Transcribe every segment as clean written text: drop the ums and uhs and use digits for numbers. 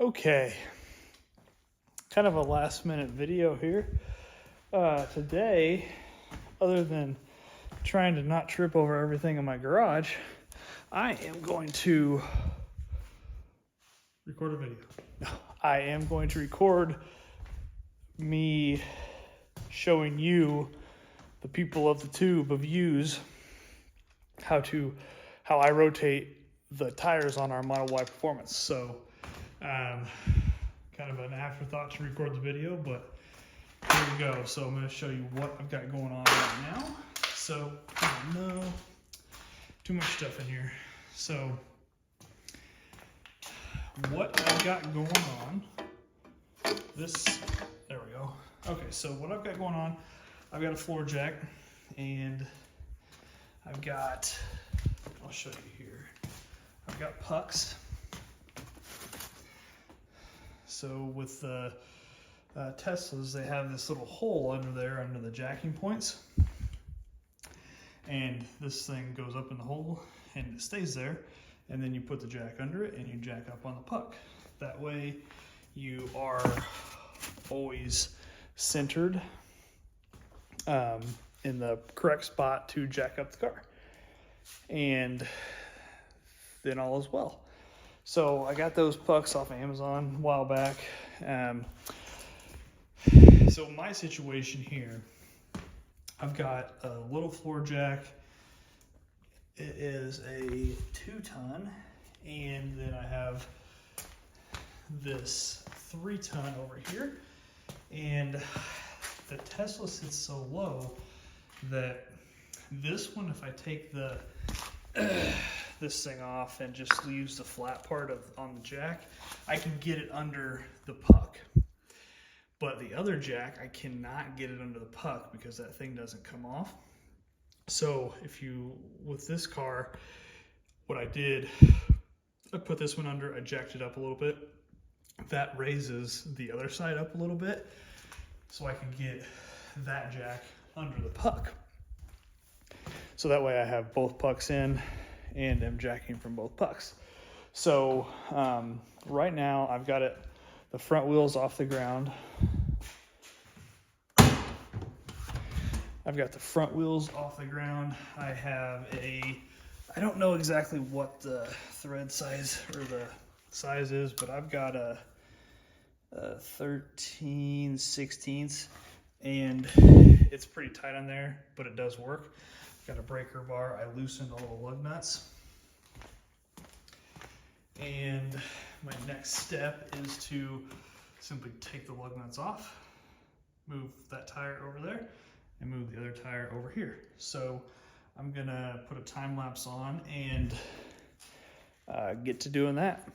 Okay, kind of a last minute video here. Today, other than trying to not trip over everything in my garage, I am going to record a video. No, I am going to record me showing you, the people of the tube of yous, how I rotate the tires on our Model Y Performance. So, kind of an afterthought to record the video, but here we go. So I'm going to show you what I've got going on right now. So, oh no, too much stuff in here. So, what I've got going on, there we go. Okay, so what I've got going on, I've got a floor jack, and I've got, I'll show you here, I've got pucks. So with the Teslas, they have this little hole under there, under the jacking points. And this thing goes up in the hole and it stays there. And then you put the jack under it and you jack up on the puck. That way you are always centered in the correct spot to jack up the car. And then all is well. So I got those pucks off Amazon a while back. So my situation here, I've got a little floor jack. It is a 2-ton, and then I have this 3-ton over here. And the Tesla sits so low that this one, if I take the this thing off and just use the flat part on the jack, I can get it under the puck. But the other jack, I cannot get it under the puck because that thing doesn't come off. So with this car, what I did, I put this one under, I jacked it up a little bit. That raises the other side up a little bit so I can get that jack under the puck. So that way I have both pucks in and I'm jacking from both pucks. So right now I've got the front wheels off the ground. I've got the front wheels off the ground. I have I don't know exactly what the thread size or the size is, but I've got a 13/16, and it's pretty tight on there, but it does work. Got a breaker bar. I loosened all the lug nuts. And my next step is to simply take the lug nuts off, move that tire over there, and move the other tire over here. So I'm gonna put a time lapse on and get to doing that.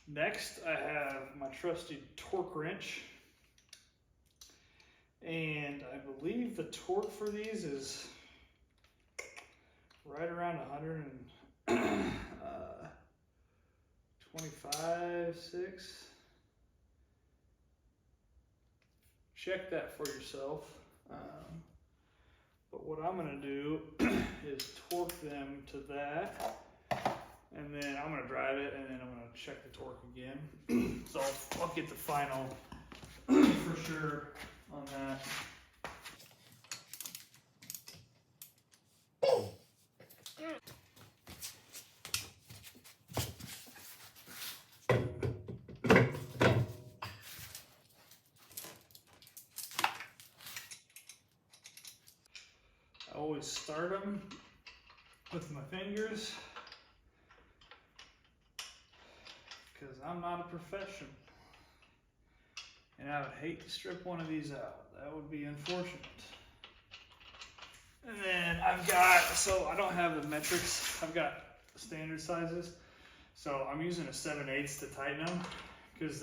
Next, I have my trusty torque wrench And I believe the torque for these is right around 125, 6. Check that for yourself. But what I'm gonna do is torque them to that, and then I'm gonna drive it, and then I'm gonna check the torque again. So I'll get the final for sure on that. I always start them with my fingers because I'm not a professional. And I would hate to strip one of these out. That would be unfortunate. And then I've got, so I don't have the metrics. I've got standard sizes. So I'm using a 7/8 to tighten them because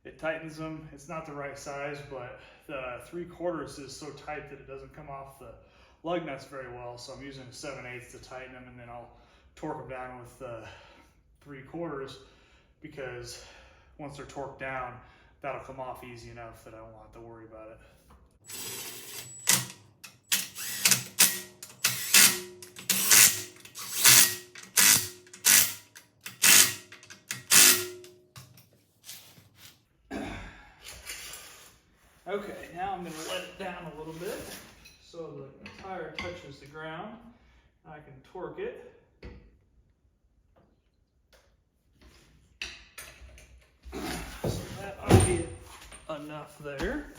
it tightens them. It's not the right size, but the 3/4 is so tight that it doesn't come off the lug nuts very well. So I'm using a 7/8 to tighten them, and then I'll torque them down with 3/4 because once they're torqued down, that'll come off easy enough that I won't have to worry about it. Okay, now I'm going to let it down a little bit so the tire touches the ground. I can torque it. So that ought to be enough there.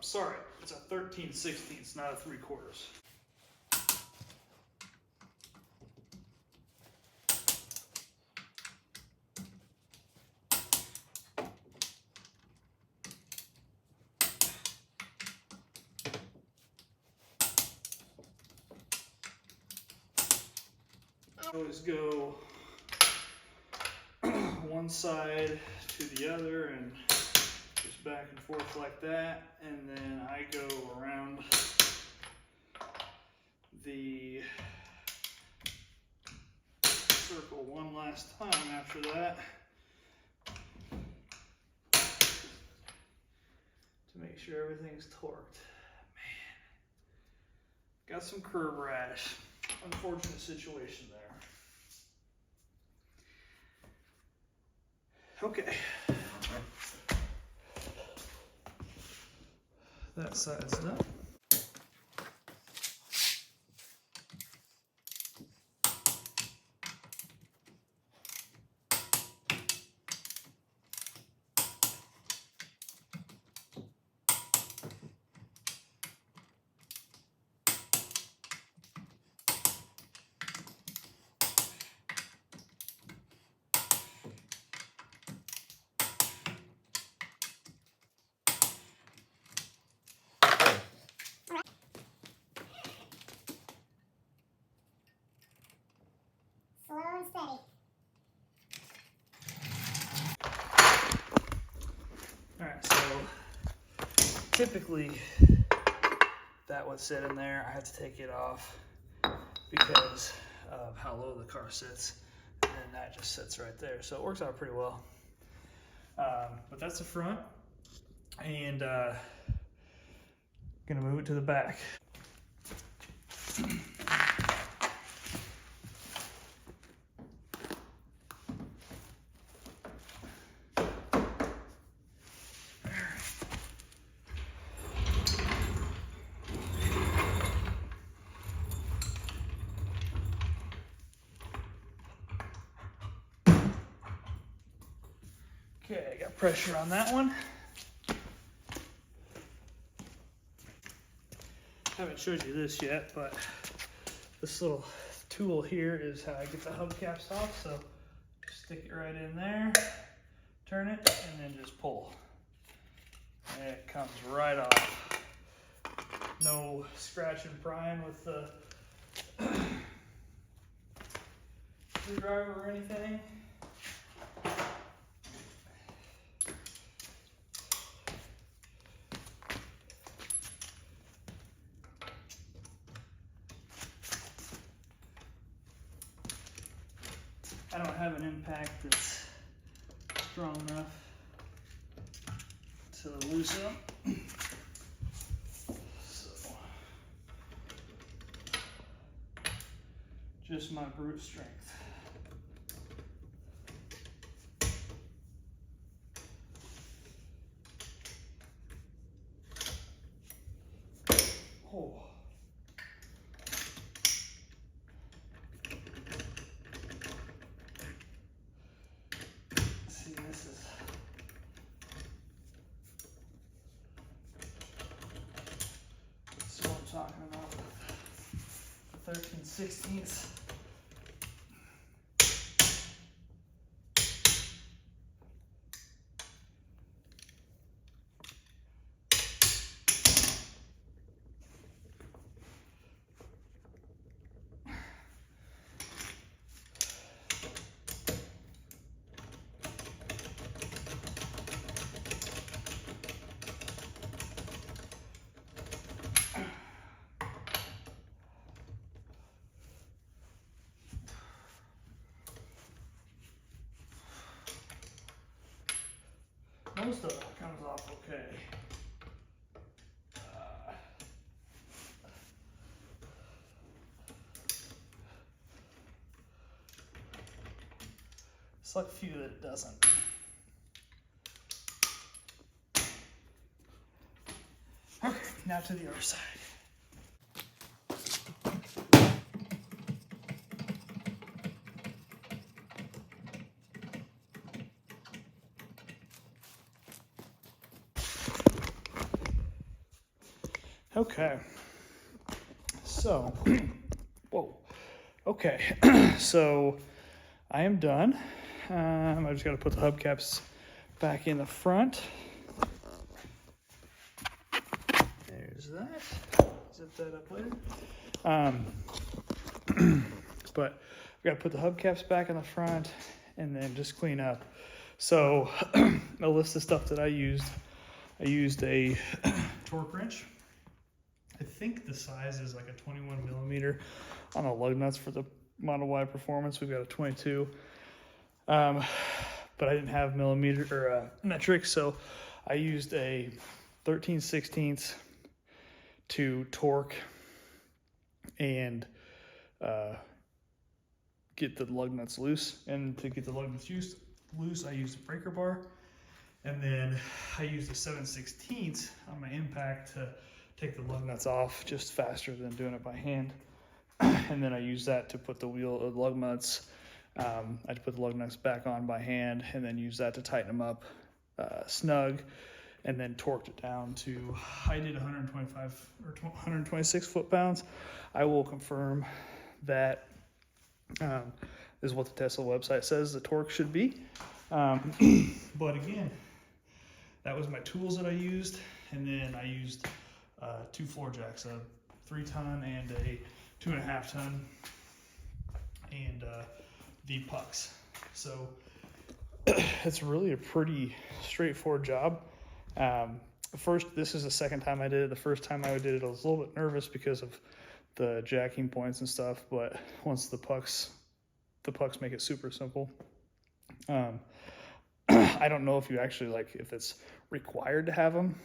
Sorry, it's a 13/16, not a 3/4. Always go one side to the other and just back and forth like that, and then I go around the circle one last time after that to make sure everything's torqued. Man, got some curb rash. Unfortunate situation there. Okay. That side's done. Slow and steady. Alright, so typically that would sit in there. I have to take it off because of how low the car sits, and that just sits right there. So it works out pretty well. But that's the front, and gonna move it to the back. Okay, I got pressure on that one. Haven't showed you this yet, but this little tool here is how I get the hubcaps off. So stick it right in there, turn it, and then just pull. And it comes right off. No scratch and prying with the screwdriver or anything. I don't have an impact that's strong enough to loosen them. So, just my brute strength. Oh. See, this is what I'm talking about. The 13/16. Most of it comes off okay. It's like a few that it doesn't. Okay, now to the other side. Okay, so, whoa, okay, so I am done. I just got to put the hubcaps back in the front. There's that. Zip that up later. But we got to put the hubcaps back in the front and then just clean up. So a list of stuff that I used. I used a torque wrench. I think the size is like a 21 millimeter on the lug nuts for the Model Y Performance. We've got a 22. But I didn't have millimeter or metric, so I used a 13/16 to torque and get the lug nuts loose. And to get the lug nuts loose, I used a breaker bar, and then I used a 7/16 on my impact to take the lug nuts off just faster than doing it by hand. And then I used that to put the lug nuts. I put the lug nuts back on by hand, and then use that to tighten them up snug, and then torqued it down to, I did 125 or 126 foot-pounds. I will confirm that is what the Tesla website says the torque should be. But again, that was my tools that I used, and then I used 2 floor jacks, a 3-ton and a 2.5 ton, and the pucks. So it's really a pretty straightforward job. This is the second time I did it. The first time I did it, I was a little bit nervous because of the jacking points and stuff, but once the pucks make it super simple. I don't know if you actually if it's required to have them,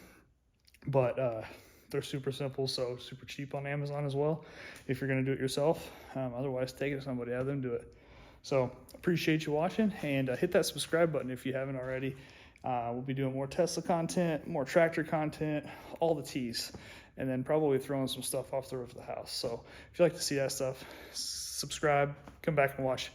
but they're super simple, so super cheap on Amazon as well if you're going to do it yourself. Otherwise, take it to somebody, have them do it. So appreciate you watching, and hit that subscribe button if you haven't already. We'll be doing more Tesla content, more tractor content, all the T's, and then probably throwing some stuff off the roof of the house. So if you like to see that stuff, subscribe, come back and watch.